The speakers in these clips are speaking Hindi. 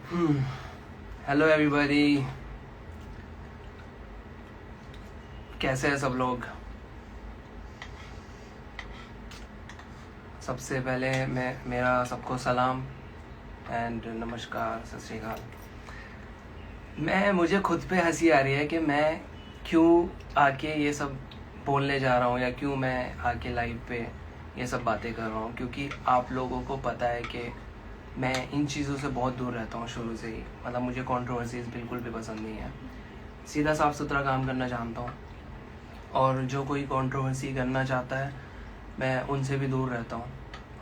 हेलो एवरीबॉडी, कैसे हैं सब लोग। सबसे पहले मेरा सबको सलाम एंड नमस्कार, सत श्री अकाल। मुझे खुद पे हंसी आ रही है कि मैं क्यों आके ये सब बोलने जा रहा हूँ या क्यों मैं आके लाइव पे ये सब बातें कर रहा हूँ, क्योंकि आप लोगों को पता है कि मैं इन चीज़ों से बहुत दूर रहता हूँ शुरू से ही। मतलब मुझे कंट्रोवर्सीज बिल्कुल भी पसंद नहीं है, सीधा साफ सुथरा काम करना जानता हूँ, और जो कोई कंट्रोवर्सी करना चाहता है मैं उनसे भी दूर रहता हूँ।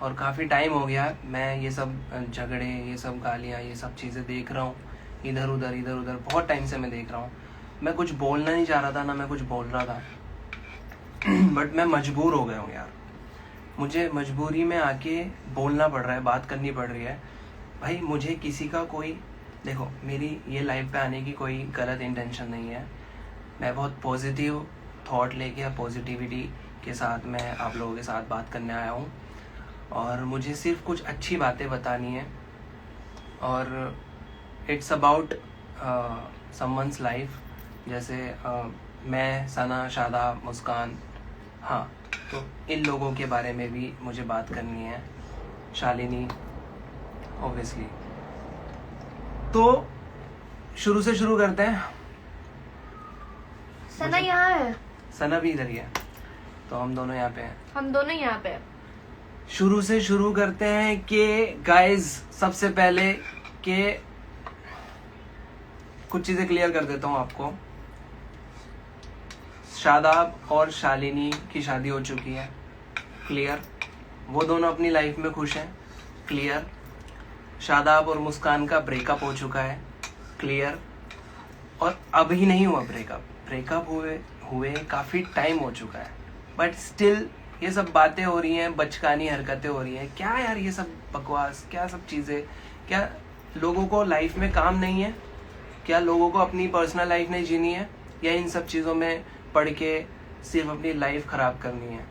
और काफ़ी टाइम हो गया मैं ये सब झगड़े, ये सब गालियाँ, ये सब चीज़ें देख रहा हूँ इधर उधर बहुत टाइम से मैं देख रहा हूँ। मैं कुछ बोलना नहीं चाह रहा था, ना मैं कुछ बोल रहा था बट मैं मजबूर हो गया हूँ यार। मुझे मजबूरी में आके बोलना पड़ रहा है, बात करनी पड़ रही है। भाई मुझे किसी का कोई, देखो मेरी ये लाइफ पे आने की कोई गलत इंटेंशन नहीं है। मैं बहुत पॉजिटिव थॉट लेके या पॉजिटिविटी के साथ मैं आप लोगों के साथ बात करने आया हूँ, और मुझे सिर्फ कुछ अच्छी बातें बतानी है। और इट्स अबाउट समवंस लाइफ, जैसे मैं, सना, शादाब, मुस्कान, हाँ, तो इन लोगों के बारे में भी मुझे बात करनी है, शालिनी ऑब्वियसली। तो शुरू से शुरू करते हैं। सना यहाँ है, सना भी इधर ही है, तो हम दोनों यहाँ पे हैं। हम दोनों यहाँ पे हैं। शुरू से शुरू करते हैं कि गाइज, सबसे पहले कि कुछ चीजें क्लियर कर देता हूँ आपको। शादाब और शालिनी की शादी हो चुकी है, क्लियर। वो दोनों अपनी लाइफ में खुश हैं, क्लियर। शादाब और मुस्कान का ब्रेकअप हो चुका है, क्लियर। और अभी नहीं हुआ ब्रेकअप हुए काफ़ी टाइम हो चुका है, बट स्टिल ये सब बातें हो रही हैं, बचकानी हरकतें हो रही हैं। क्या यार ये सब बकवास, क्या सब चीज़ें, क्या लोगों को लाइफ में काम नहीं है? क्या लोगों को अपनी पर्सनल लाइफ नहीं जीनी है, या इन सब चीज़ों में पढ़ के सिर्फ अपनी लाइफ ख़राब करनी है?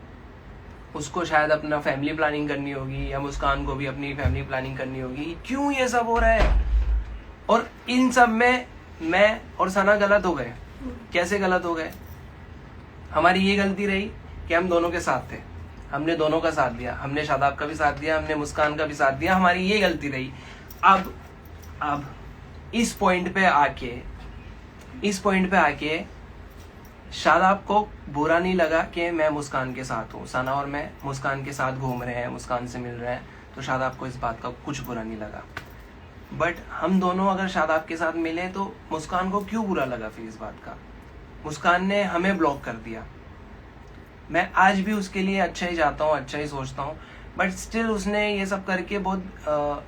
उसको शायद अपना फैमिली प्लानिंग करनी होगी, या मुस्कान को भी अपनी फैमिली प्लानिंग करनी होगी। क्यों ये सब हो रहा है? और इन सब में मैं और सना गलत हो गए। कैसे गलत हो गए? हमारी ये गलती रही कि हम दोनों के साथ थे, हमने दोनों का साथ दिया, हमने शादाब का भी साथ दिया, हमने मुस्कान का भी साथ दिया। हमारी ये गलती रही। अब इस पॉइंट पे आके शादाब को बुरा नहीं लगा कि मैं मुस्कान के साथ हूँ। सना और मैं मुस्कान के साथ घूम रहे हैं, मुस्कान से मिल रहे हैं, तो शादाब को इस बात का कुछ बुरा नहीं लगा। बट हम दोनों अगर शादाब के साथ मिले तो मुस्कान को क्यों बुरा लगा फिर इस बात का? मुस्कान ने हमें ब्लॉक कर दिया। मैं आज भी उसके लिए अच्छा ही चाहता हूँ, अच्छा ही सोचता हूँ, बट स्टिल उसने ये सब करके बहुत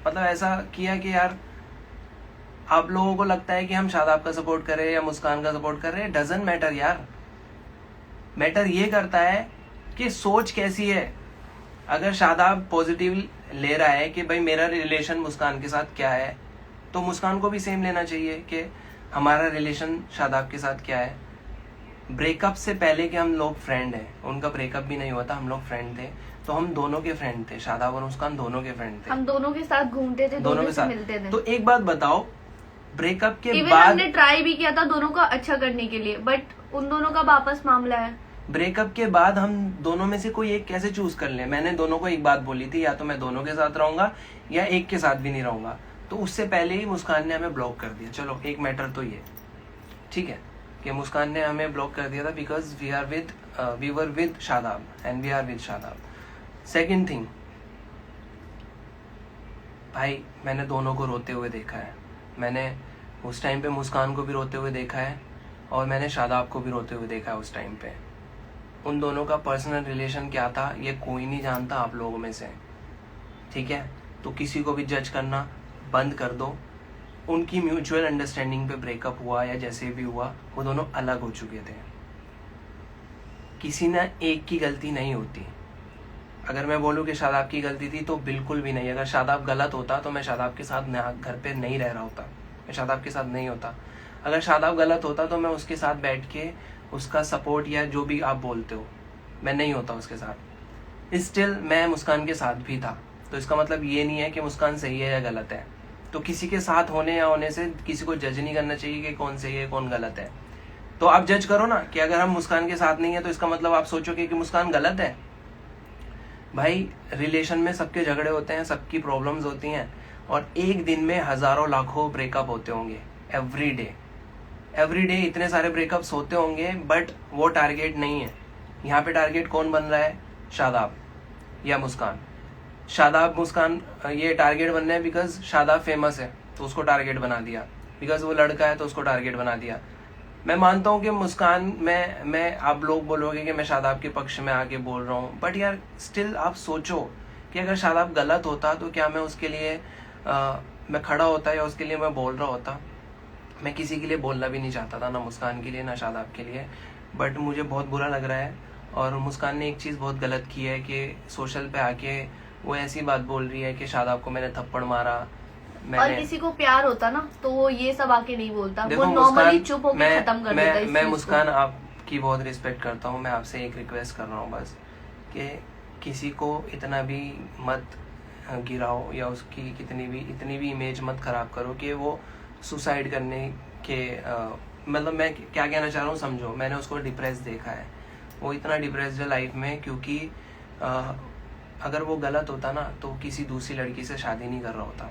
मतलब ऐसा किया कि यार आप लोगों को लगता है कि हम शादाब का सपोर्ट कर रहे हैं या मुस्कान का सपोर्ट कर रहे हैं। डजंट मैटर यार। मैटर ये करता है कि सोच कैसी है। अगर शादाब पॉजिटिव ले रहा है कि भाई मेरा रिलेशन मुस्कान के साथ क्या है, तो मुस्कान को भी सेम लेना चाहिए कि हमारा रिलेशन शादाब के साथ क्या है। ब्रेकअप से पहले कि हम लोग फ्रेंड हैं, उनका ब्रेकअप भी नहीं हुआ था, हम लोग फ्रेंड थे, तो हम दोनों के फ्रेंड थे। शादाब और मुस्कान दोनों के फ्रेंड थे, हम दोनों के साथ घूमते थे, दोनों के साथ मिलते थे। तो एक बात बताओ, ब्रेकअप के इवन बाद हमने ट्राई भी किया था दोनों का अच्छा करने के लिए, बट उन दोनों का वापस मामला है। ब्रेकअप के बाद हम दोनों में से कोई एक कैसे चूज कर ले? मैंने दोनों को एक बात बोली थी, या तो मैं दोनों के साथ रहूंगा या एक के साथ भी नहीं रहूंगा। तो उससे पहले ही मुस्कान ने हमें ब्लॉक कर दिया। चलो एक मैटर तो ये ठीक है कि मुस्कान ने हमें ब्लॉक कर दिया था because we were with Shadab and we are with Shadab. Second thing, भाई मैंने दोनों को रोते हुए देखा है। मैंने उस टाइम पे मुस्कान को भी रोते हुए देखा है, और मैंने शादाब को भी रोते हुए देखा है उस टाइम पे। उन दोनों का पर्सनल रिलेशन क्या था ये कोई नहीं जानता आप लोगों में से, ठीक है? तो किसी को भी जज करना बंद कर दो। उनकी म्यूचुअल अंडरस्टैंडिंग पे ब्रेकअप हुआ या जैसे भी हुआ, वो दोनों अलग हो चुके थे। किसी ना एक की गलती नहीं होती। अगर मैं बोलूँ कि शादाब की गलती थी तो बिल्कुल भी नहीं। अगर शादाब गलत होता तो मैं शादाब के साथ घर पे नहीं रह रहा होता, मैं शादाब के साथ नहीं होता। अगर शादाब गलत होता तो मैं उसके साथ बैठ के उसका सपोर्ट या जो भी आप बोलते हो, मैं नहीं होता उसके साथ। स्टिल मैं मुस्कान के साथ भी था, तो इसका मतलब ये नहीं है कि मुस्कान सही है या गलत है। तो किसी के साथ होने या होने से किसी को जज नहीं करना चाहिए कि कौन सही है कौन गलत है। तो आप जज करो ना कि अगर हम मुस्कान के साथ नहीं है तो इसका मतलब आप सोचोगे कि मुस्कान गलत है। भाई रिलेशन में सबके झगड़े होते हैं, सबकी प्रॉब्लम्स होती हैं, और एक दिन में हजारों लाखों ब्रेकअप होते होंगे। एवरी डे इतने सारे ब्रेकअप्स होते होंगे, बट वो टारगेट नहीं है। यहाँ पे टारगेट कौन बन रहा है? शादाब या मुस्कान। शादाब मुस्कान ये टारगेट बनना है बिकॉज शादाब फेमस है तो उसको टारगेट बना दिया, बिकॉज वो लड़का है तो उसको टारगेट बना दिया। मैं मानता हूँ कि मुस्कान मैं आप लोग बोलोगे कि मैं शादाब के पक्ष में आके बोल रहा हूँ, बट यार स्टिल आप सोचो कि अगर शादाब गलत होता तो क्या मैं उसके लिए मैं खड़ा होता या उसके लिए मैं बोल रहा होता? मैं किसी के लिए बोलना भी नहीं चाहता था, ना मुस्कान के लिए ना शादाब के लिए, बट मुझे बहुत बुरा लग रहा है। और मुस्कान ने एक चीज़ बहुत गलत की है कि सोशल पे आके वो ऐसी बात बोल रही है कि शादाब को मैंने थप्पड़ मारा। और किसी को प्यार होता ना तो वो ये सब आके नहीं बोलता, वो देखो नॉर्मली चुप होकर खत्म कर देता है इस मैं चीज को। मुस्कान आपकी बहुत रिस्पेक्ट करता हूँ। मैं आपसे एक रिक्वेस्ट कर रहा हूँ बस कि किसी को इतना भी मत गिराओ या उसकी इतनी भी इमेज मत खराब करो कि वो सुसाइड करने के मतलब मैं क्या कहना चाह रहा हूँ समझो। मैंने उसको डिप्रेस देखा है, वो इतना डिप्रेस्ड है लाइफ में, क्योंकि अगर वो गलत होता ना तो किसी दूसरी लड़की से शादी नहीं कर रहा होता।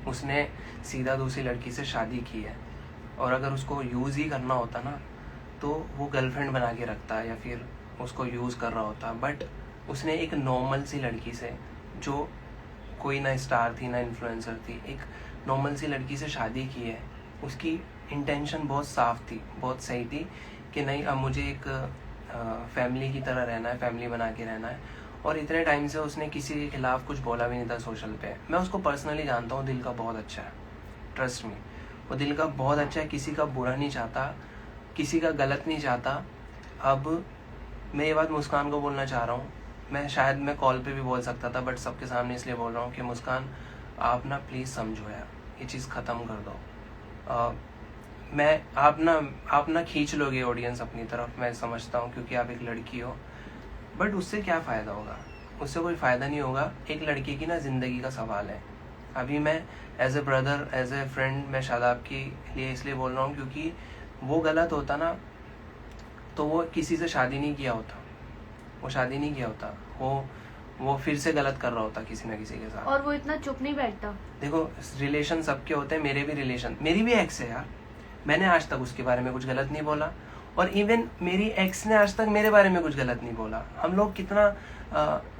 उसने सीधा दूसरी लड़की से शादी की है, और अगर उसको यूज़ ही करना होता ना तो वो गर्लफ्रेंड बना के रखता या फिर उसको यूज़ कर रहा होता। बट उसने एक नॉर्मल सी लड़की से, जो कोई ना स्टार थी ना इन्फ्लुएंसर थी, एक नॉर्मल सी लड़की से शादी की है। उसकी इंटेंशन बहुत साफ थी, बहुत सही थी कि नहीं अब मुझे एक फैमिली की तरह रहना है, फैमिली बना के रहना है। और इतने टाइम से उसने किसी के खिलाफ कुछ बोला भी नहीं था सोशल पे। मैं उसको पर्सनली जानता हूँ, दिल का बहुत अच्छा है, ट्रस्ट मी, वो दिल का बहुत अच्छा है, किसी का बुरा नहीं चाहता, किसी का गलत नहीं चाहता। अब मैं ये बात मुस्कान को बोलना चाह रहा हूँ, मैं कॉल पे भी बोल सकता था बट सबके सामने इसलिए बोल रहा हूँ कि मुस्कान आप ना प्लीज़ समझो यार, ये चीज़ ख़त्म कर दो। आप ना खींच लोगे ऑडियंस अपनी तरफ, मैं समझता हूँ, क्योंकि आप एक लड़की हो, बट उससे क्या फ़ायदा होगा? उससे कोई फ़ायदा नहीं होगा। एक लड़की की ना ज़िंदगी का सवाल है। अभी मैं as a brother, as a friend, मैं शादाब के लिए इसलिए बोल रहा हूँ क्योंकि वो गलत होता ना तो वो किसी से शादी नहीं किया होता, वो शादी नहीं किया होता, वो फिर से गलत कर रहा होता किसी ना किसी के साथ। और वो इतना चुप नहीं बैठता। देखो रिलेशन सबके होते हैं, मेरी भी एक्स है यार, मैंने आज तक उसके बारे में कुछ गलत नहीं बोला, और इवन मेरी एक्स ने आज तक मेरे बारे में कुछ गलत नहीं बोला। हम लोग कितना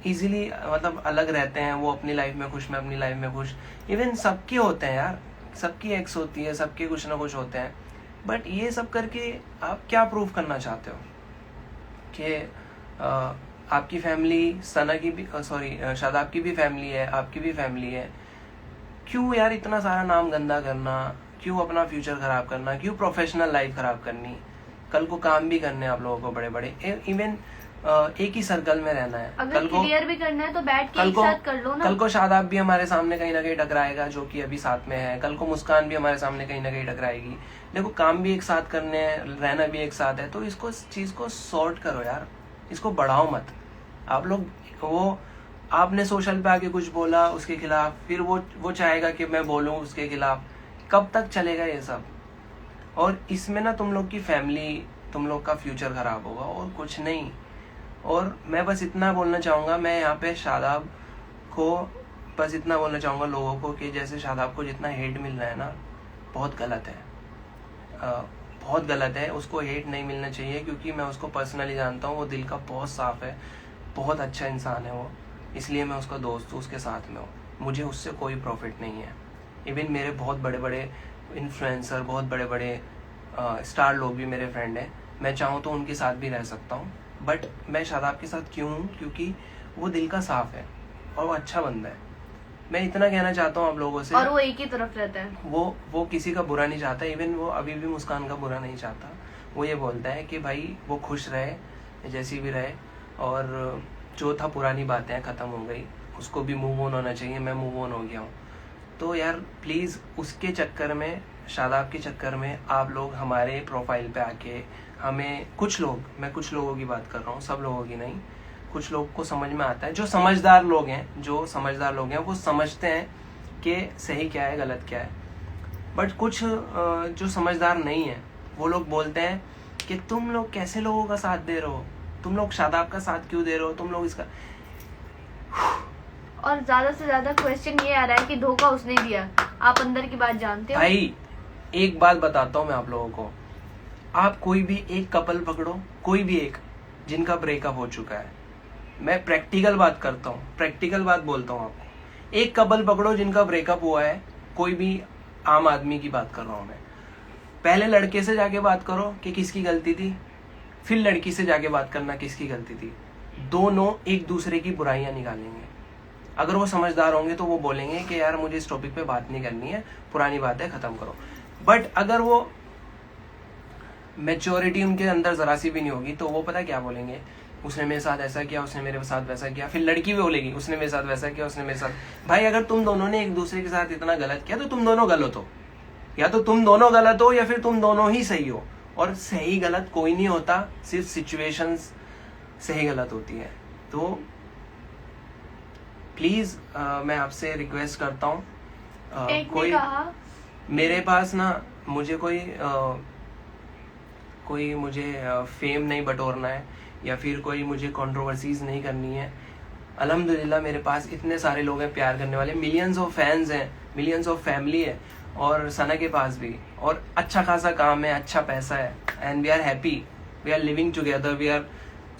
इजीली मतलब अलग रहते हैं, वो अपनी लाइफ में खुश, मैं अपनी लाइफ में खुश। इवन सबके होते हैं यार, सबकी एक्स होती है, सबके कुछ ना कुछ होते हैं, बट ये सब करके आप क्या प्रूव करना चाहते हो कि आपकी फैमिली सना की भी शादाब की भी फैमिली है, आपकी भी फैमिली है। क्यों यार इतना सारा नाम गंदा करना, क्यों अपना फ्यूचर खराब करना, क्यों प्रोफेशनल लाइफ खराब करनी? कल को काम भी करने आप लोगों को बड़े बड़े, इवन एक ही सर्कल में रहना है। अगर क्लियर भी करना है तो बैठ के एक साथ कर लो ना। कल को शादाब भी हमारे सामने कहीं ना कहीं टकराएगा, जो कि अभी साथ में है। कल को मुस्कान भी हमारे सामने कहीं ना कहीं टकराएगी। देखो काम भी एक साथ करने हैं, रहना भी एक साथ है, तो इसको चीज को सॉर्ट करो यार, इसको बढ़ाओ मत। आप लोग वो आपने सोशल पे आके कुछ बोला उसके खिलाफ, फिर वो चाहेगा कि मैं बोलूँ उसके खिलाफ, कब तक चलेगा ये सब? और इसमें ना तुम लोग की फैमिली, तुम लोग का फ्यूचर खराब होगा और कुछ नहीं। और मैं बस इतना बोलना चाहूँगा, मैं यहाँ पे शादाब को बस इतना बोलना चाहूँगा लोगों को कि जैसे शादाब को जितना हेट मिल रहा है ना, बहुत गलत है, बहुत गलत है। उसको हेट नहीं मिलना चाहिए, क्योंकि मैं उसको पर्सनली जानता हूँ, वो दिल का बहुत साफ है, बहुत अच्छा इंसान है वो, इसलिए मैं उसका दोस्त हूँ, उसके साथ में हूँ। मुझे उससे कोई प्रॉफिट नहीं है। इवन मेरे बहुत बड़े बड़े इन्फ्लुएंसर, बहुत बड़े बड़े स्टार लोग भी मेरे फ्रेंड हैं, मैं चाहूँ तो उनके साथ भी रह सकता हूँ, बट मैं शादाब के साथ क्यों हूँ? क्योंकि वो दिल का साफ है और वो अच्छा बंदा है। मैं इतना कहना चाहता हूँ आप लोगों से। और वो एक ही तरफ रहता है, वो किसी का बुरा नहीं चाहता, इवन वो अभी भी मुस्कान का बुरा नहीं चाहता। वो ये बोलता है कि भाई वो खुश रहे जैसी भी रहे, और जो था पुरानी बातें ख़त्म हो गई, उसको भी मूव ऑन होना चाहिए। मैं मूव ऑन हो गया हूँ। तो यार प्लीज़ उसके चक्कर में, शादाब के चक्कर में आप लोग हमारे प्रोफाइल पे आके हमें, कुछ लोग, मैं कुछ लोगों की बात कर रहा हूँ, सब लोगों की नहीं, कुछ लोग को समझ में आता है, जो समझदार लोग हैं वो समझते हैं कि सही क्या है गलत क्या है। बट कुछ जो समझदार नहीं है वो लोग बोलते हैं कि तुम लोग कैसे लोगों का साथ दे रहे हो, तुम लोग शादाब का साथ क्यों दे रहे हो, तुम लोग इसका। और ज्यादा से ज्यादा क्वेश्चन ये आ रहा है कि धोखा उसने दिया, आप अंदर की बात जानते हो। भाई एक बात बताता हूँ मैं आप लोगों को, आप कोई भी एक कपल पकड़ो, कोई भी एक जिनका ब्रेकअप हो चुका है, मैं प्रैक्टिकल बात करता हूँ, प्रैक्टिकल बात बोलता हूँ आपको, एक कपल पकड़ो जिनका ब्रेकअप हुआ है, कोई भी आम आदमी की बात कर रहा हूँ मैं, पहले लड़के से जाके बात करो कि किसकी गलती थी, फिर लड़की से जाके बात करना किसकी गलती थी। दोनों एक दूसरे की बुराइयां निकालेंगे। अगर वो समझदार होंगे तो वो बोलेंगे कि यार मुझे इस टॉपिक पे बात नहीं करनी है, पुरानी बात है, खत्म करो। बट अगर वो मैच्योरिटी उनके अंदर जरा सी भी नहीं होगी तो वो पता क्या बोलेंगे, उसने मेरे साथ ऐसा किया, उसने मेरे साथ वैसा किया। फिर लड़की भी बोलेगी उसने मेरे साथ वैसा किया, उसने मेरे साथ। भाई अगर तुम दोनों ने एक दूसरे के साथ इतना गलत किया तो तुम दोनों गलत हो, या तो तुम दोनों गलत हो या फिर तुम दोनों ही सही हो। और सही गलत कोई नहीं होता, सिर्फ सिचुएशंस सही गलत होती है। तो प्लीज मैं आपसे रिक्वेस्ट करता हूँ, एक ने कोई कहा मेरे पास ना मुझे कोई मुझे फेम नहीं बटोरना है या फिर कोई मुझे कंट्रोवर्सीज नहीं करनी है। अल्हम्दुलिल्लाह मेरे पास इतने सारे लोग हैं प्यार करने वाले, मिलियंस ऑफ फैंस हैं, मिलियंस ऑफ फैमिली है, और सना के पास भी, और अच्छा खासा काम है, अच्छा पैसा है, and we are happy, we are living together, we are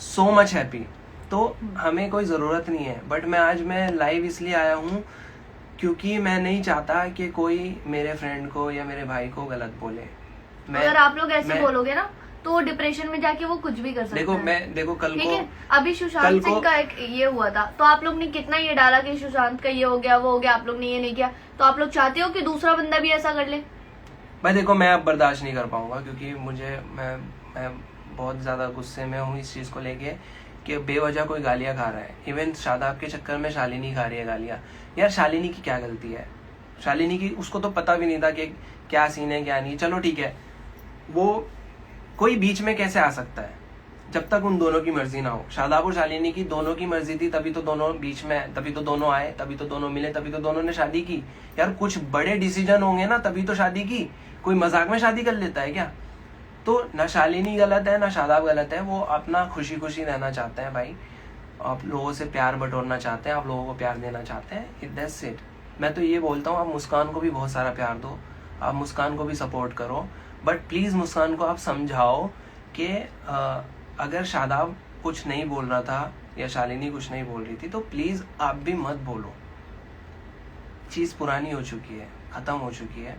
so much happy. तो हमें कोई ज़रूरत नहीं है। बट मैं लाइव इसलिए आया हूँ क्योंकि मैं नहीं चाहता कि कोई मेरे फ्रेंड को या मेरे भाई को गलत बोले। अगर आप लोग ऐसे बोलोगे ना तो वो डिप्रेशन में जाके वो कुछ भी कर सकता है। देखो कल ठीक को है, अभी सुशांत सिंह का एक ये हुआ था तो आप लोग ने कितना ये डाला कि सुशांत का ये हो गया वो हो गया, आप लोग ने ये नहीं किया। तो आप लोग चाहते हो कि दूसरा बंदा भी ऐसा कर ले? भाई देखो मैं अब बर्दाश्त नहीं कर पाऊंगा क्योंकि मैं बहुत ज्यादा गुस्से में हूँ इस चीज को लेके कि बेवजह कोई गालियां खा रहा है। इवन शादाब के चक्कर में शालिनी खा रही है गालियां। यार शालिनी की क्या गलती है? शालिनी की, उसको तो पता भी नहीं था कि क्या सीन है क्या नहीं। चलो ठीक है, वो कोई बीच में कैसे आ सकता है जब तक उन दोनों की मर्जी ना हो। शादाब और शालिनी की दोनों की मर्जी थी, तभी तो दोनों बीच में, तभी तो दोनों आए, तभी तो दोनों मिले, तभी तो दोनों ने शादी की। यार कुछ बड़े डिसीजन होंगे ना तभी तो शादी की, कोई मजाक में शादी कर लेता है क्या? तो ना शालिनी गलत है ना शादाब गलत है, वो अपना खुशी खुशी रहना चाहते हैं भाई, आप लोगों से प्यार बटोरना चाहते हैं, आप लोगों को प्यार देना चाहते हैं, दैट्स इट। मैं तो ये बोलता हूँ आप मुस्कान को भी बहुत सारा प्यार दो, आप मुस्कान को भी सपोर्ट करो, बट प्लीज मुस्कान को आप समझाओ कि अगर शादाब कुछ नहीं बोल रहा था या शालिनी कुछ नहीं बोल रही थी तो प्लीज आप भी मत बोलो। चीज पुरानी हो चुकी है, खत्म हो चुकी है।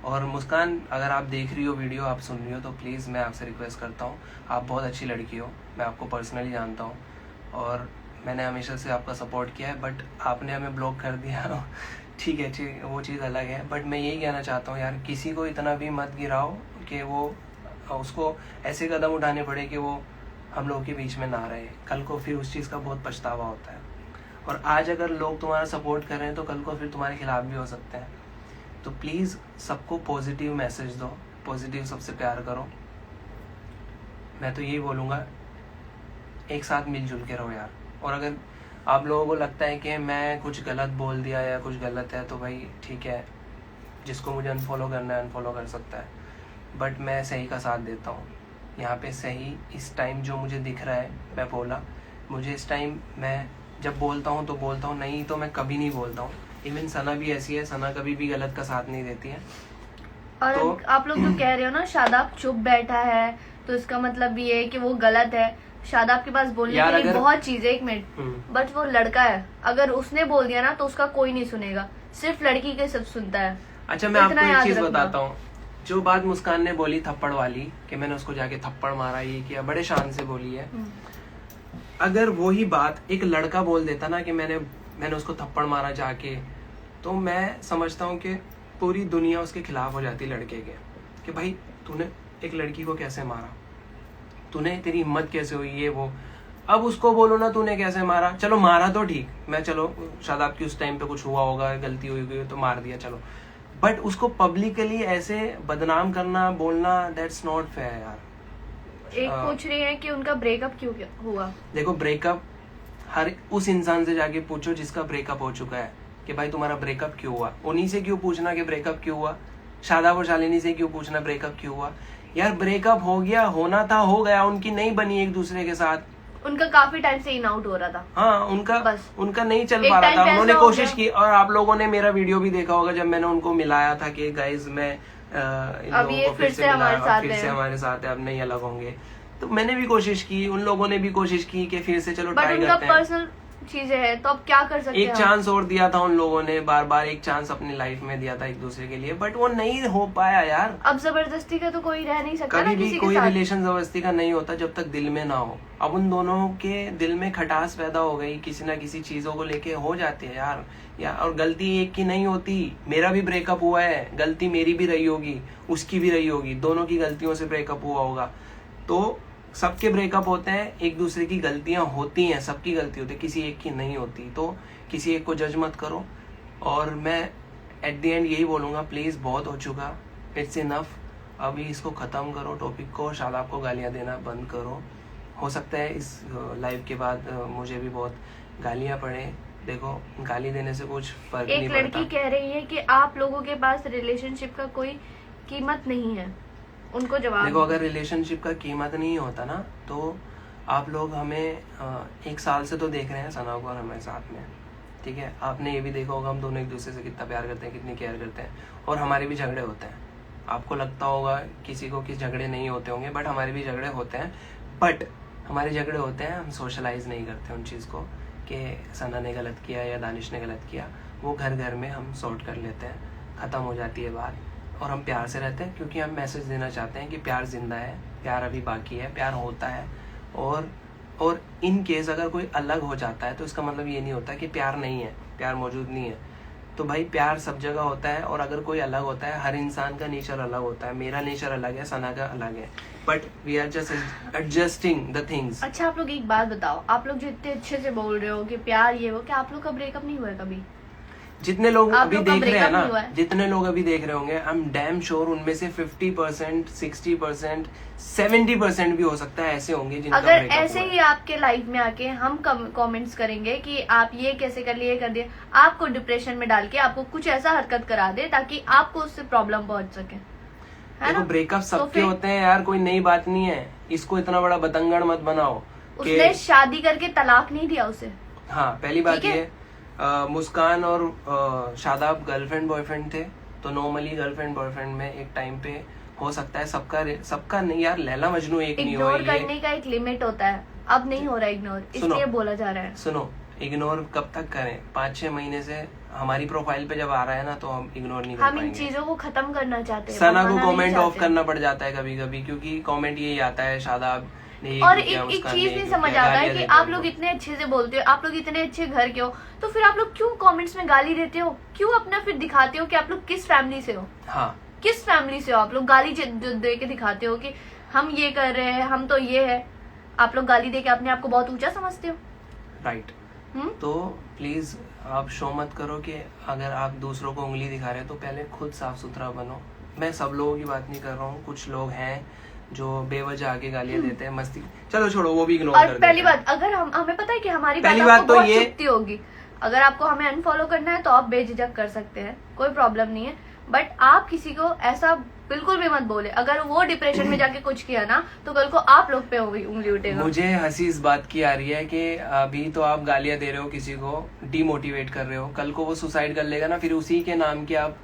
और मुस्कान अगर आप देख रही हो वीडियो, आप सुन रही हो, तो प्लीज़ मैं आपसे रिक्वेस्ट करता हूँ, आप बहुत अच्छी लड़की हो, मैं आपको पर्सनली जानता हूँ और मैंने हमेशा से आपका सपोर्ट किया है, बट आपने हमें ब्लॉक कर दिया ठीक है, ठीक, वो चीज़ अलग है। बट मैं यही कहना चाहता हूँ यार, किसी को इतना भी मत गिराओ कि वो उसको ऐसे कदम उठाने पड़े कि वो हम लोगों के बीच में ना रहे। कल को फिर उस चीज़ का बहुत पछतावा होता है। और आज अगर लोग तुम्हारा सपोर्ट कर रहे हैं तो कल को फिर तुम्हारे खिलाफ भी हो सकते हैं। तो प्लीज़ सबको पॉजिटिव मैसेज दो, पॉजिटिव सबसे प्यार करो। मैं तो यही बोलूँगा, एक साथ मिलजुल के रहो यार। और अगर आप लोगों को लगता है कि मैं कुछ गलत बोल दिया या कुछ गलत है तो भाई ठीक है, जिसको मुझे अनफॉलो करना है अनफॉलो कर सकता है, बट मैं सही का साथ देता हूँ। यहाँ पे सही इस टाइम जो मुझे दिख रहा है, मैं बोला, मुझे इस टाइम मैं जब बोलता हूँ तो बोलता हूँ, नहीं तो मैं कभी नहीं बोलता हूँ। इवन सना भी ऐसी है, सना कभी भी गलत का साथ नहीं देती है। और तो आप लोग जो कह रहे हो ना शादाब चुप बैठा है तो इसका मतलब ये है कि वो गलत है। शादाब के पास बोलने के लिए बहुत चीजें, एक मिनट, बट वो लड़का है, अगर उसने बोल दिया ना तो उसका कोई नहीं सुनेगा, सिर्फ लड़की के सब सुनता है। अच्छा मैं आपको एक चीज बताता हूँ, जो बात मुस्कान ने बोली थप्पड़ वाली कि मैंने उसको जाके थप्पड़ मारा, ये किया, बड़े शान से बोली है। अगर वही बात एक लड़का बोल देता ना कि मैंने उसको थप्पड़ मारा जाके, तो मैं समझता हूँ कि पूरी दुनिया उसके खिलाफ हो जाती लड़के के, कि भाई तूने एक लड़की को कैसे मारा, तूने, तेरी हिम्मत कैसे हुई, ये वो। अब उसको बोलो ना तूने कैसे मारा, चलो मारा तो ठीक, मैं चलो शादाब की उस टाइम पे कुछ हुआ होगा, गलती हुई गई तो मार दिया, चलो, बट उसको पब्लिकली ऐसे बदनाम करना, बोलना, दैट्स नॉट फेयर यार। एक पूछ रही है कि उनका ब्रेकअप क्यों हुआ। देखो ब्रेकअप हर उस इंसान से जाके पूछो जिसका ब्रेकअप हो चुका है, कि भाई तुम्हारा ब्रेकअप क्यों हुआ, उन्हीं से क्यों पूछना कि ब्रेकअप क्यों हुआ, शादाब और शालिनी से क्यों पूछना ब्रेकअप क्यों हुआ। यार ब्रेकअप हो गया, होना था हो गया, उनकी नहीं बनी एक दूसरे के साथ, उनका काफी टाइम से इन आउट हो रहा था। हाँ उनका नहीं चल पा रहा था, उन्होंने कोशिश की। और आप लोगों ने मेरा वीडियो भी देखा होगा जब मैंने उनको मिलाया था कि गाइज मैं इन लोगों को फिर से मिलाया, फिर से हमारे साथ है, अब नहीं अलग होंगे। तो मैंने भी कोशिश की, उन लोगों ने भी कोशिश की कि फिर से चलो ट्राई करते हैं। पर्सनल चीजें हैं तो अब क्या कर सकते हैं। एक चांस और दिया था उन लोगों ने, बार बार एक चांस अपनी लाइफ में दिया था एक दूसरे के लिए, बट वो नहीं हो पाया यार। अब जबरदस्ती का तो कोई रह नहीं सकता कभी भी कोई रिलेशन जबरदस्ती का नहीं होता जब तक दिल में ना हो। अब उन दोनों के दिल में खटास पैदा हो गई, किसी ना किसी चीजों को लेके हो जाती है यार। और गलती एक की नहीं होती, मेरा भी ब्रेकअप हुआ है, गलती मेरी भी रही होगी, उसकी भी रही होगी, दोनों की गलतियों से ब्रेकअप हुआ होगा। तो सबके ब्रेकअप होते हैं, एक दूसरे की गलतियां होती हैं, सबकी गलती होती है, किसी एक की नहीं होती। तो किसी एक को जज मत करो। और मैं एट द एंड यही बोलूंगा, प्लीज बहुत हो चुका, इट्स इनफ, अभी इसको खत्म करो टॉपिक को, शादाब को गालियां देना बंद करो। हो सकता है इस लाइव के बाद मुझे भी बहुत गालियां पड़े, देखो गाली देने से कुछ फर्क नहीं पड़ता। एक लड़की कह रही है कि आप लोगों के पास रिलेशनशिप का कोई कीमत नहीं है, उनको जवाब देखो, अगर रिलेशनशिप का कीमत नहीं होता ना तो आप लोग हमें 1 साल से तो देख रहे हैं सना को और हमें साथ में, ठीक है। आपने ये भी देखा होगा हम दोनों एक दूसरे से कितना प्यार करते हैं, कितनी केयर करते हैं, और हमारे भी झगड़े होते हैं। आपको लगता होगा किसी को कि झगड़े नहीं होते होंगे, बट हमारे भी झगड़े होते हैं। बट हमारे झगड़े होते हैं, हम सोशलाइज नहीं करते उन चीज़ को कि सना ने गलत किया या दानिश ने गलत किया, वो घर घर में हम सॉर्ट कर लेते हैं, ख़त्म हो जाती है बात। और हम प्यार से रहते हैं क्योंकि हम मैसेज देना चाहते हैं कि प्यार जिंदा है, प्यार अभी बाकी है, प्यार होता है। और इन केस अगर कोई अलग हो जाता है तो इसका मतलब ये नहीं होता कि प्यार नहीं है, प्यार मौजूद नहीं है। तो भाई प्यार सब जगह होता है, और अगर कोई अलग होता है, हर इंसान का नेचर अलग होता है, मेरा नेचर अलग है, सना का अलग है, but we are just adjusting the things. अच्छा आप लोग एक बात बताओ, आप लोग जो इतने अच्छे से बोल रहे हो कि प्यार ये वो, क्या आप लोग का ब्रेकअप नहीं हुआ है कभी? जितने लोग अभी देख रहे हैं ना, जितने लोग अभी देख रहे होंगे, आई एम डैम श्योर उनमें से 50%, 60%, 70% भी हो सकता है ऐसे होंगे जिनका अगर ऐसे ही आपके लाइफ में आके हम कमेंट्स करेंगे कि आप ये कैसे कर लिए, कर दिए, आपको डिप्रेशन में डाल के आपको कुछ ऐसा हरकत करा दे ताकि आपको उससे प्रॉब्लम पहुंच सके, है ना। ब्रेकअप सबके होते हैं यार, कोई नई बात नहीं है, इसको इतना बड़ा बतंगड़ मत बनाओ। उसने शादी करके तलाक नहीं दिया उसे। हाँ, पहली बात ये मुस्कान और शादाब गर्लफ्रेंड बॉयफ्रेंड थे, तो नॉर्मली गर्लफ्रेंड बॉयफ्रेंड में एक टाइम पे हो सकता है, सबका नहीं यार, लैला मजनू एक नहीं हुआ। इग्नोर करने का एक लिमिट होता है, अब नहीं हो रहा इग्नोर, इसलिए बोला जा रहा है। सुनो, इग्नोर कब तक करें? 5-6 महीने से हमारी प्रोफाइल पे जब आ रहा है ना तो हम इग्नोर नहीं कर पाएंगे। हम इन चीजों को खत्म करना चाहते हैं। सना को कमेंट ऑफ करना पड़ जाता है कभी कभी, क्योंकि कमेंट यही आता है शादाब ने। और एक चीज नहीं समझ आता है कि आप लोग इतने अच्छे से बोलते हो, आप लोग इतने अच्छे घर के हो, तो फिर आप लोग क्यों कमेंट्स में गाली देते हो? क्यों अपना फिर दिखाते हो कि आप लोग किस फैमिली से हो? हाँ, किस फैमिली से हो आप लोग? गाली दे के दिखाते हो कि हम ये कर रहे हैं, हम तो ये है। आप लोग गाली दे के अपने आप को बहुत ऊंचा समझते हो, राइट। तो प्लीज आप शो मत करो कि अगर आप दूसरों को उंगली दिखा रहे हो तो पहले खुद साफ सुथरा बनो। मैं सब लोगों की बात नहीं कर रहा हूँ, कुछ लोग हैं जो बेवजह आके गालियां देते हैं, मस्ती, चलो छोड़ो, वो भी इग्नोर कर देते हैं। पहली बात, अगर हमें पता है कि हमारी पहली बात तो ये चुभती होगी, अगर आपको हमें अनफॉलो करना है तो आप बेझिझक कर सकते हैं, कोई प्रॉब्लम नहीं है। बट आप किसी को ऐसा बिल्कुल भी मत बोले, अगर वो डिप्रेशन में जाके कुछ किया ना तो कल को आप लोग पे होगी उंगली उठेगा। मुझे हंसी इस बात की आ रही है कि अभी तो आप गालियां दे रहे हो, किसी को डीमोटिवेट कर रहे हो, कल को वो सुसाइड कर लेगा ना, फिर उसी के नाम के आप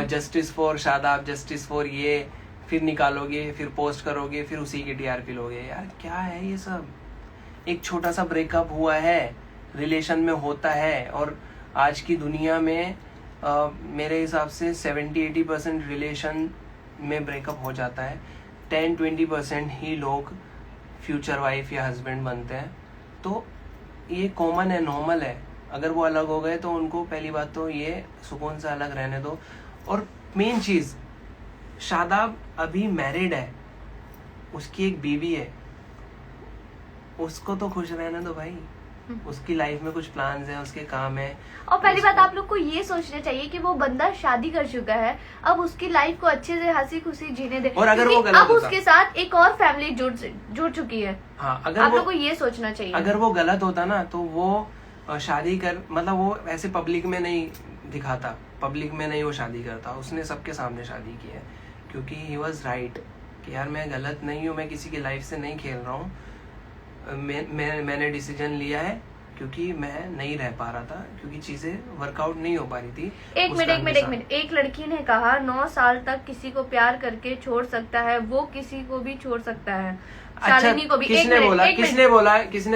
justice for Shadab, justice for ये फिर निकालोगे, फिर पोस्ट करोगे, फिर उसी की टीआरपी लोगे। यार क्या है ये सब? एक छोटा सा ब्रेकअप हुआ है, रिलेशन में होता है, और आज की दुनिया में मेरे हिसाब से 70-80% रिलेशन में ब्रेकअप हो जाता है, 10-20% ही लोग फ्यूचर वाइफ या हस्बैंड बनते हैं। तो ये कॉमन है, नॉर्मल है। अगर वो अलग हो गए तो उनको पहली बात तो ये सुकून से अलग रहने दो। और मेन चीज, शादाब अभी मैरिड है, उसकी एक बीवी है, उसको तो खुश रहने दो भाई, उसकी लाइफ में कुछ प्लान्स हैं, उसके काम है। और पहली बात आप लोग को ये सोचना चाहिए कि वो बंदा शादी कर चुका है, अब उसकी लाइफ को अच्छे से हंसी खुशी जीने दे। और अगर वो गलत अब उसके साथ एक और फैमिली जुड़ चुकी है। हाँ, अगर आप लोग को ये सोचना चाहिए। अगर वो गलत होता ना तो वो शादी कर मतलब वो ऐसे पब्लिक में नहीं दिखाता, पब्लिक में नहीं वो शादी करता, उसने सबके सामने शादी की है क्योंकि ही वॉज राइट कि यार मैं गलत नहीं हूँ, मैं किसी की लाइफ से नहीं खेल रहा हूँ, मैंने डिसीजन लिया है क्योंकि मैं नहीं रह पा रहा था, क्योंकि चीजें वर्कआउट नहीं हो पा रही थी। एक मिनट, एक लड़की ने कहा 9 साल तक किसी को प्यार करके छोड़ सकता है, वो किसी को भी छोड़ सकता है, शालिनी को भी। किसने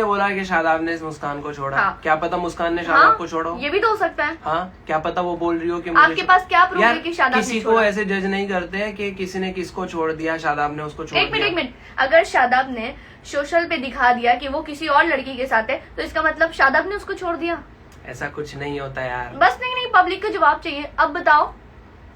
बोला कि शादाब ने मुस्कान को छोड़ा? हाँ। क्या पता मुस्कान ने शादाब को छोड़ा, ये भी तो हो सकता है। हाँ, क्या पता वो बोल रही हो कि आपके पास क्या प्रूफ है कि शादाब किसी को ऐसे जज नहीं करते हैं कि किसी ने किसको छोड़ दिया, शादाब ने उसको छोड़ दिया। एक मिनट, अगर शादाब ने सोशल पे दिखा दिया कि वो किसी और लड़की के साथ है तो इसका मतलब शादाब ने उसको छोड़ दिया? ऐसा कुछ नहीं होता यार। बस नहीं, पब्लिक का जवाब चाहिए। अब बताओ,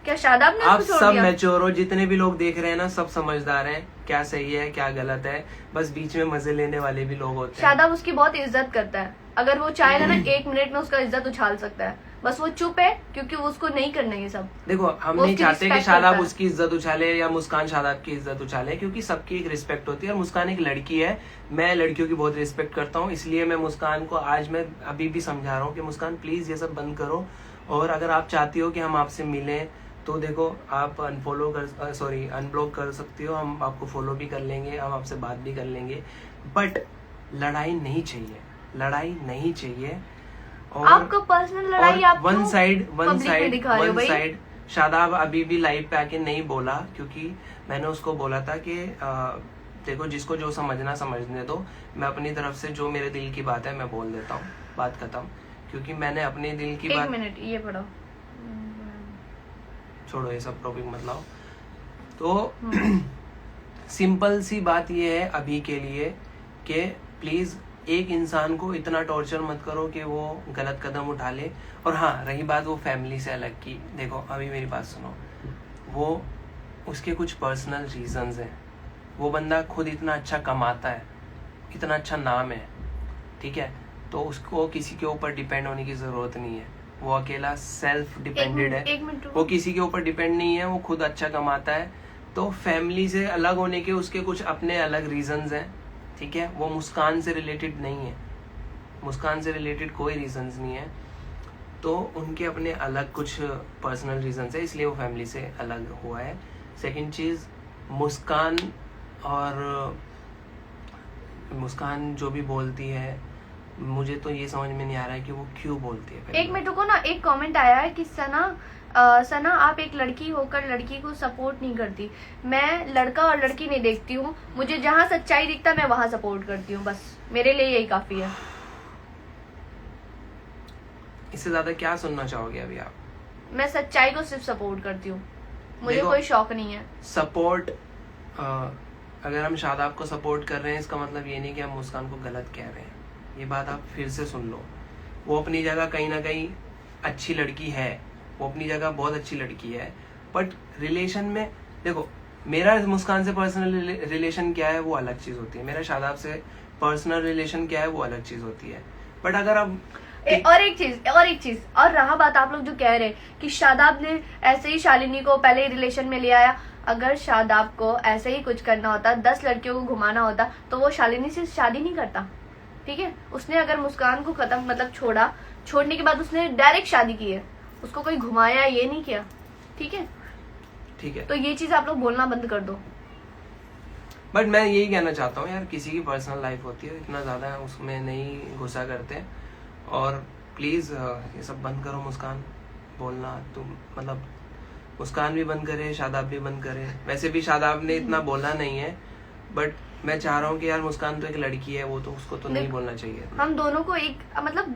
क्या शादाब ने उसको छोड़ दिया? आप सब मैच्योर हो, जितने भी लोग देख रहे हैं ना, सब समझदार हैं क्या सही है क्या गलत है, बस बीच में मजे लेने वाले भी लोग होते हैं। शादाब उसकी बहुत इज्जत करता है, अगर वो चाहेगा ना 1 मिनट में उसका इज्जत उछाल सकता है, बस वो चुप है क्योंकि वो उसको नहीं करना ये सब। देखो, हम नहीं चाहते कि शादाब उसकी इज्जत उछाले या मुस्कान शादाब की इज्जत उछाले, क्योंकि सबकी एक रिस्पेक्ट होती है और मुस्कान एक लड़की है, मैं लड़कियों की बहुत रिस्पेक्ट करता हूँ, इसलिए मैं मुस्कान को आज मैं अभी भी समझा रहा हूँ कि मुस्कान प्लीज ये सब बंद करो, और अगर आप चाहती हो कि हम आपसे मिलें तो देखो आप अनब्लॉक कर सकती हो, हम आपको फॉलो भी कर लेंगे, हम आपसे बात भी कर लेंगे, बट लड़ाई नहीं चाहिए। और आपको पर्सनल लड़ाई आप वन साइड शादाब अभी भी लाइव पे आके नहीं बोला, क्योंकि मैंने उसको बोला था कि देखो जिसको जो समझना समझने दो, मैं अपनी तरफ से जो मेरे दिल की बात है मैं बोल देता हूँ, बात खत्म, क्योंकि मैंने अपने दिल की बात। 1 मिनट ये पढ़ो, छोड़ो ये सब टॉपिक मत लाओ। तो सिंपल सी बात ये है अभी के लिए कि प्लीज एक इंसान को इतना टॉर्चर मत करो कि वो गलत कदम उठा ले। और हाँ, रही बात वो फैमिली से अलग की, देखो अभी मेरी बात सुनो, वो उसके कुछ पर्सनल रीजंस हैं, वो बंदा खुद इतना अच्छा कमाता है, इतना अच्छा नाम है, ठीक है, तो उसको किसी के ऊपर डिपेंड होने की जरूरत नहीं है, वो अकेला सेल्फ डिपेंडेड है, वो किसी के ऊपर डिपेंड नहीं है, वो खुद अच्छा कमाता है। तो फैमिली से अलग होने के उसके कुछ अपने अलग रीजंस हैं, ठीक है, वो मुस्कान से रिलेटेड नहीं है, मुस्कान से रिलेटेड कोई रीजंस नहीं है, तो उनके अपने अलग कुछ पर्सनल रीजंस है, इसलिए वो फैमिली से अलग हुआ है। सेकंड चीज, मुस्कान जो भी बोलती है, मुझे तो ये समझ में नहीं आ रहा है कि वो क्यों बोलती है। एक मिनट को ना, एक कमेंट आया है कि सना आप एक लड़की होकर लड़की को सपोर्ट नहीं करती। मैं लड़का और लड़की नहीं देखती हूँ, मुझे जहाँ सच्चाई दिखता मैं वहाँ सपोर्ट करती हूँ, बस मेरे लिए यही काफी है। इससे ज्यादा क्या सुनना चाहोगे अभी आप? मैं सच्चाई को सिर्फ सपोर्ट करती हूँ, मुझे कोई शौक नहीं है। सपोर्ट, अगर हम शादाब को सपोर्ट कर रहे हैं इसका मतलब ये नहीं कि हम मुस्कान को गलत कह रहे हैं, ये बात आप फिर से सुन लो। वो अपनी जगह कहीं ना कहीं अच्छी लड़की है, वो अपनी जगह बहुत अच्छी लड़की है, बट रिलेशन में देखो, मेरा मुस्कान से पर्सनल रिलेशन क्या है वो अलग चीज होती है, मेरा शादाब से पर्सनल रिलेशन क्या है वो अलग चीज होती है। बट अगर अब और एक चीज और रहा बात आप लोग जो कह रहे कि शादाब ने ऐसे ही शालिनी को पहले ही रिलेशन में ले आया, अगर शादाब को ऐसे ही कुछ करना होता, 10 लड़कियों को घुमाना होता, तो वो शालिनी से शादी नहीं करता, ठीक है। उसने अगर मुस्कान को खत्म मतलब छोड़ने के बाद उसने डायरेक्ट शादी की है, उसको कोई घुमाया ये नहीं किया, ठीक है। तो ये चीज आप लोग बोलना बंद कर दो। बट मैं यही कहना चाहता हूँ यार, किसी की पर्सनल लाइफ होती है, इतना ज्यादा उसमें नहीं घुसा करते, और प्लीज ये सब बंद करो। मुस्कान बोलना, तुम मतलब मुस्कान भी बंद करे, शादाब भी बंद करे। वैसे भी शादाब ने इतना बोला नहीं है, बट मैं चाह रहा हूँ कि यार मुस्कान तो एक लड़की है, वो तो उसको तो नहीं बोलना चाहिए। हम दोनों को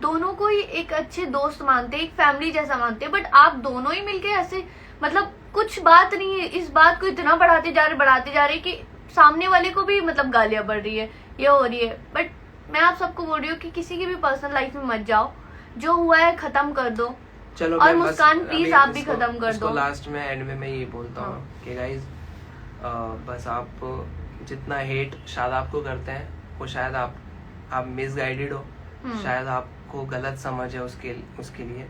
दोनों को ही एक अच्छे दोस्त मानते, एक फैमिली जैसा मानते, बट आप दोनों ही मिलके ऐसे मतलब कुछ बात नहीं है, इस बात को इतना बढ़ाते जा रहे कि सामने वाले को भी मतलब गालियां बढ़ रही है, ये हो रही है। बट मैं आप सबको बोल रही हूँ कि किसी की भी पर्सनल लाइफ में मत जाओ, जो हुआ है खत्म कर दो। चलो, और मुस्कान प्लीज आप भी खत्म कर दो। लास्ट में एंड में मैं ये बोलता हूँ कि गाइज, बस आप जितना हेट शादाब को करते हैं, वो शायद आप मिसगाइडेड हो, शायद आपको गलत समझ है उसके लिए,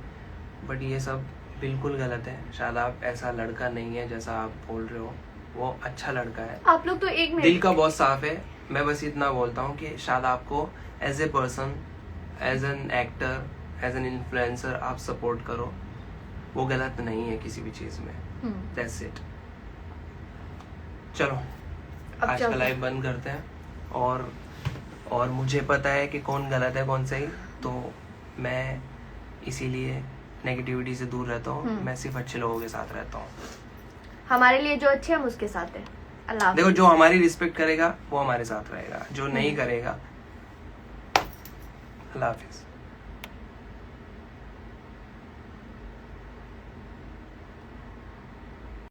बट ये सब बिल्कुल गलत है। शादाब ऐसा लड़का नहीं है जैसा आप बोल रहे हो, वो अच्छा लड़का है। आप लोग तो एक दिल का बहुत साफ है। मैं बस इतना बोलता हूँ कि शादाब को as a person as an actor, as an influencer आप सपोर्ट करो, वो गलत नहीं है किसी भी चीज में। That's it. चलो आज का लाइव बंद करते हैं। और मुझे पता है कि कौन गलत है कौन सही, तो मैं इसीलिए नेगेटिविटी से दूर रहता हूँ। मैं सिर्फ अच्छे लोगों के साथ रहता हूँ। हमारे लिए जो अच्छे हम उसके साथ हैं। अल्लाह देखो, जो हमारी रिस्पेक्ट करेगा वो हमारे साथ रहेगा, जो नहीं करेगा, अल्लाह हाफिज।